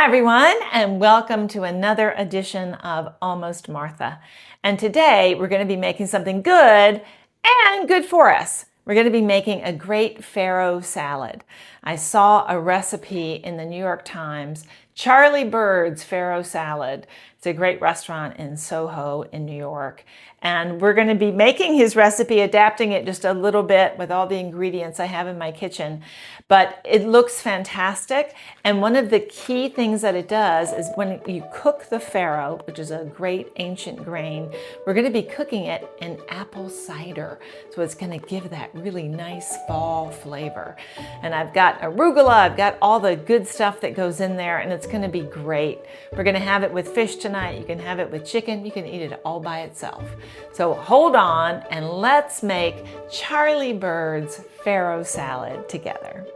everyone, and welcome to another edition of Almost Martha. And today we're going to be making something good and good for us. We're going to be making a great farro salad. I saw a recipe in the New York Times, Charlie Bird's farro salad. It's a great restaurant in Soho in New York. And we're going to be making his recipe, adapting it just a little bit with all the ingredients I have in my kitchen. But it looks fantastic. And one of the key things that it does is when you cook the farro, which is a great ancient grain, we're going to be cooking it in apple cider. So it's going to give that really nice fall flavor. And I've got arugula, I've got all the good stuff that goes in there, and it's going to be great. We're going to have it with fish tonight. You can have it with chicken. You can eat it all by itself. So hold on and let's make Charlie Bird's farro salad together.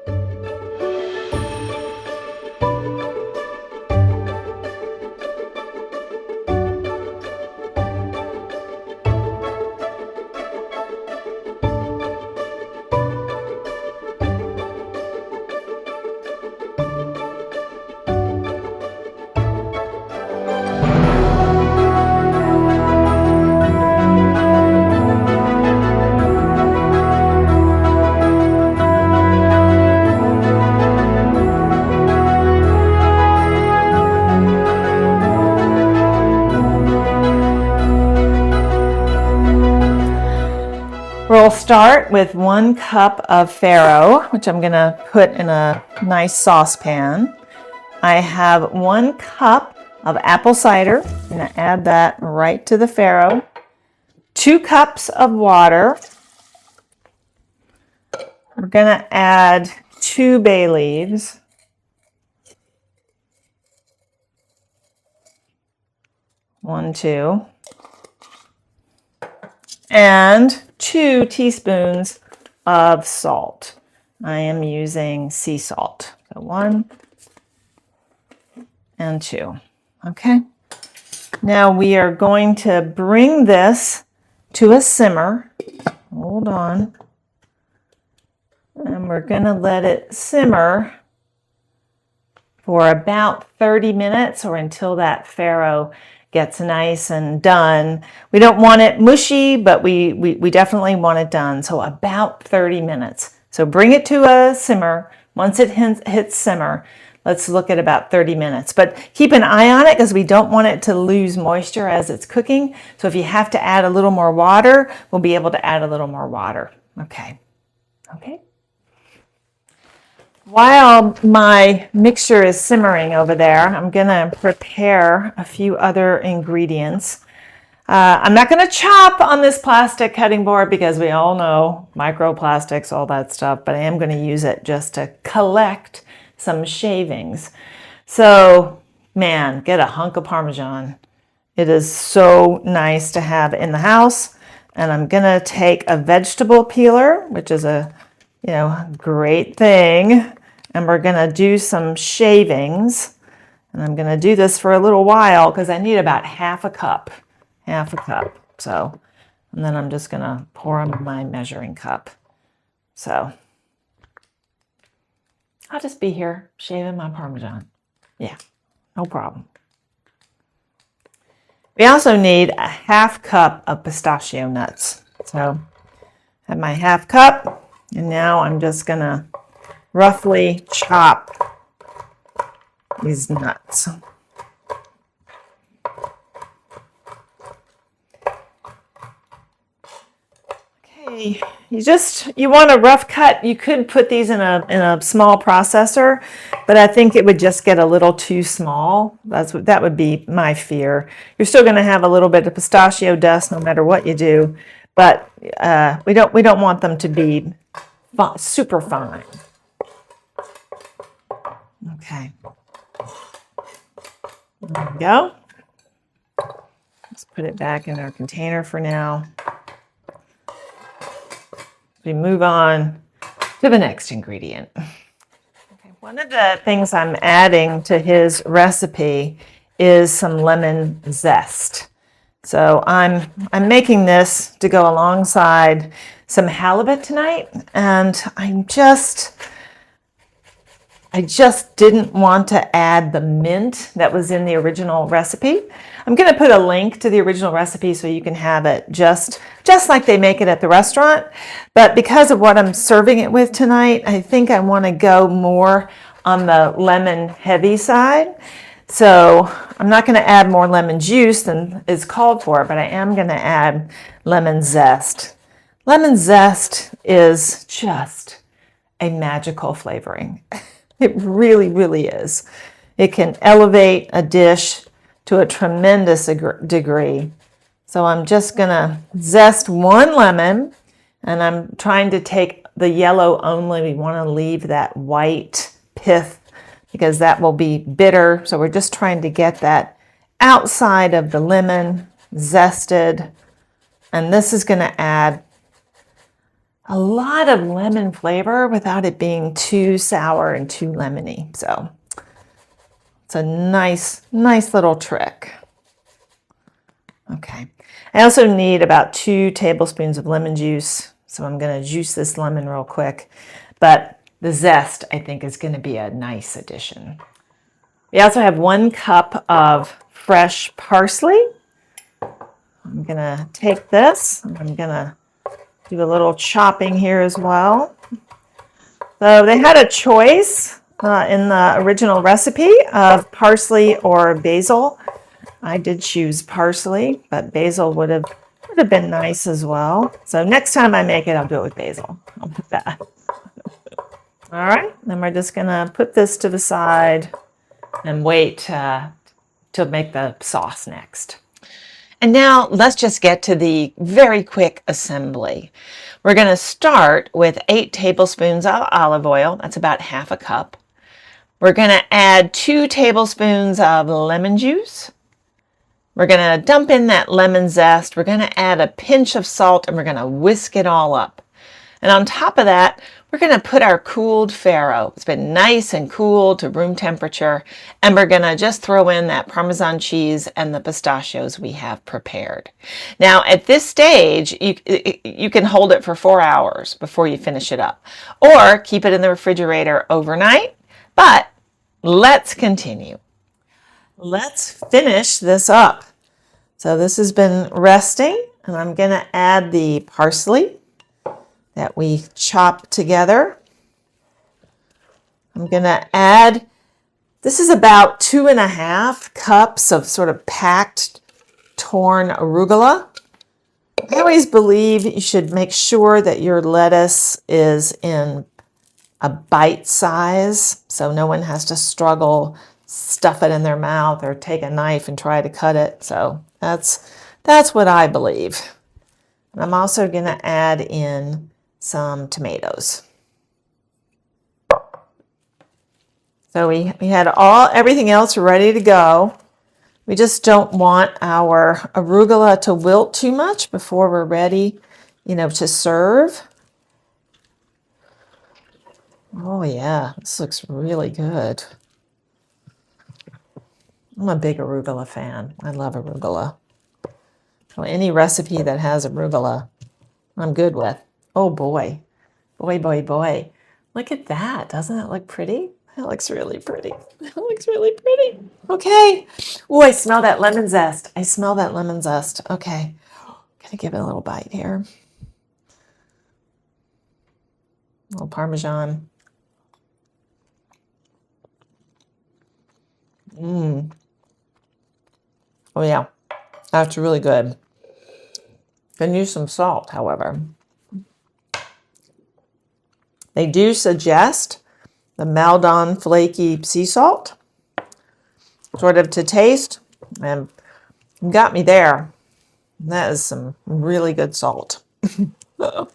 We'll start with 1 cup of farro, which I'm going to put in a nice saucepan. I have 1 cup of apple cider. I'm going to add that right to the farro. 2 cups of water. We're going to add 2 bay leaves. 1, 2. And 2 teaspoons of salt. I am using sea salt. So 1 and 2. Okay. Now we are going to bring this to a simmer. Hold on. And we're going to let it simmer for about 30 minutes or until that farro gets nice and done. We don't want it mushy, but we definitely want it done. So about 30 minutes. So bring it to a simmer. Once it hits simmer, let's look at about 30 minutes. But keep an eye on it because we don't want it to lose moisture as it's cooking. So if you have to add a little more water, we'll be able to add a little more water. Okay. Okay. While my mixture is simmering over there, I'm going to prepare a few other ingredients. I'm not going to chop on this plastic cutting board because we all know microplastics, all that stuff, but I am going to use it just to collect some shavings. So, man, get a hunk of Parmesan. It is so nice to have in the house. And I'm going to take a vegetable peeler, which is a great thing. And we're going to do some shavings. And I'm going to do this for a little while because I need about half a cup. So, and then I'm just going to pour them in my measuring cup. So, I'll just be here shaving my Parmesan. Yeah, no problem. We also need a half cup of pistachio nuts. So, I have my half cup. And now I'm just going to roughly chop these nuts. Okay, you want a rough cut. You could put these in a small processor, but I think it would just get a little too small. That would be my fear. You're still going to have a little bit of pistachio dust no matter what you do, but we don't want them to be super fine. Okay. There we go. Let's put it back in our container for now. We move on to the next ingredient. Okay. One of the things I'm adding to his recipe is some lemon zest. So I'm making this to go alongside some halibut tonight, and I'm just I just didn't want to add the mint that was in the original recipe. I'm going to put a link to the original recipe so you can have it just like they make it at the restaurant. But because of what I'm serving it with tonight, I think I want to go more on the lemon heavy side. So I'm not going to add more lemon juice than is called for, but I am going to add lemon zest. Lemon zest is just a magical flavoring. It really, really is. It can elevate a dish to a tremendous degree. So I'm just gonna zest one lemon, and I'm trying to take the yellow only. We want to leave that white pith because that will be bitter. So we're just trying to get that outside of the lemon zested. And this is gonna add a lot of lemon flavor without it being too sour and too lemony. So it's a nice little trick. Okay. I also need about 2 tablespoons of lemon juice. So I'm going to juice this lemon real quick. But the zest, I think, is going to be a nice addition. We also have 1 cup of fresh parsley. I'm going to take this and I'm going to do a little chopping here as well. So they had a choice in the original recipe of parsley or basil. I did choose parsley, but basil would have been nice as well. So next time I make it, I'll do it with basil. I'll put that. All right, then we're just gonna put this to the side and wait to make the sauce next. And now let's just get to the very quick assembly. We're going to start with 8 tablespoons of olive oil. That's about half a cup. We're going to add 2 tablespoons of lemon juice. We're going to dump in that lemon zest. We're going to add a pinch of salt and we're going to whisk it all up. And on top of that, we're going to put our cooled Farro. It's been nice and cool to room temperature. And we're going to just throw in that Parmesan cheese and the pistachios we have prepared. Now, at this stage, you can hold it for 4 hours before you finish it up. Or keep it in the refrigerator overnight. But let's continue. Let's finish this up. So this has been resting. And I'm going to add the parsley that we chop together. I'm going to add, this is about 2.5 cups of sort of packed torn arugula. I always believe you should make sure that your lettuce is in a bite size so no one has to struggle, stuff it in their mouth or take a knife and try to cut it. So that's what I believe. And I'm also going to add in some tomatoes. So we had everything else ready to go. We just don't want our arugula to wilt too much before we're ready, to serve. Oh yeah, this looks really good. I'm a big arugula fan. I love arugula. So any recipe that has arugula, I'm good with. Oh boy. Boy. Look at that. Doesn't it look pretty? That looks really pretty. That looks really pretty. Okay. Oh, I smell that lemon zest. Okay. Gonna give it a little bite here. A little Parmesan. Oh yeah. That's really good. Can use some salt, however. They do suggest the Maldon flaky sea salt, sort of to taste, and got me there. That is some really good salt. Add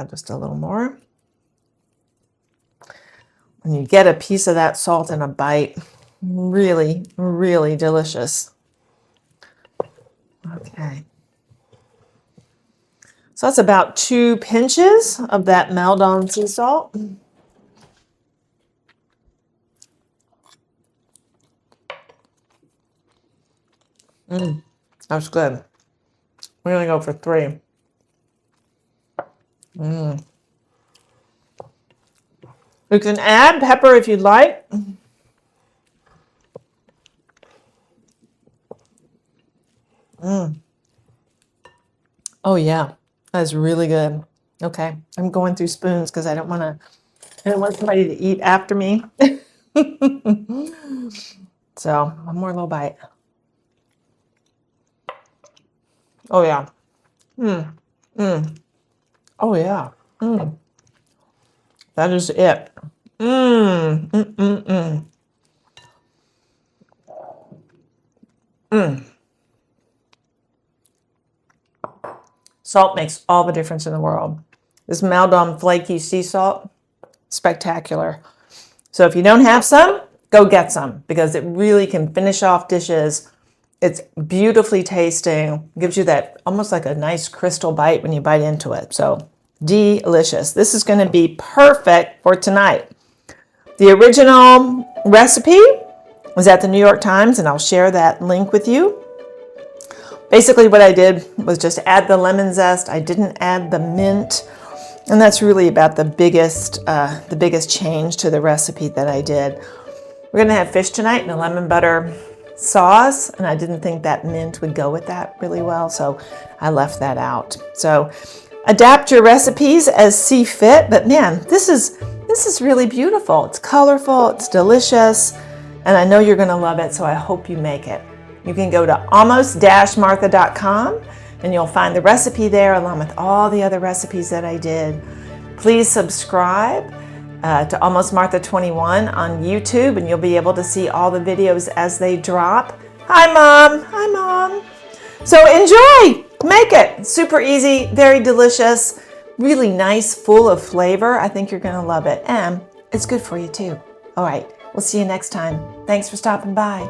just a little more. When you get a piece of that salt in a bite, really, really delicious. Okay. So that's about 2 pinches of that Maldon sea salt. That's good. We're going to go for 3. You can add pepper if you'd like. Oh yeah, that's really good. Okay, I'm going through spoons because I don't want somebody to eat after me. So one more little bite. Oh yeah. Oh yeah. That is it. Salt makes all the difference in the world. This Maldon flaky sea salt, spectacular. So if you don't have some, go get some because it really can finish off dishes. It's beautifully tasting, gives you that almost like a nice crystal bite when you bite into it. So delicious. This is going to be perfect for tonight. The original recipe was at the New York Times, and I'll share that link with you. Basically what I did was just add the lemon zest. I didn't add the mint. And that's really about the biggest change to the recipe that I did. We're going to have fish tonight in a lemon butter sauce, and I didn't think that mint would go with that really well, so I left that out. So adapt your recipes as see fit, but man, this is really beautiful. It's colorful, it's delicious, and I know you're going to love it, so I hope you make it. You can go to almost-martha.com and you'll find the recipe there along with all the other recipes that I did. Please subscribe to Almost Martha 21 on YouTube, and you'll be able to see all the videos as they drop. Hi Mom, hi Mom. So enjoy, make it. Super easy, very delicious, really nice, full of flavor. I think you're gonna love it, and it's good for you too. All right, we'll see you next time. Thanks for stopping by.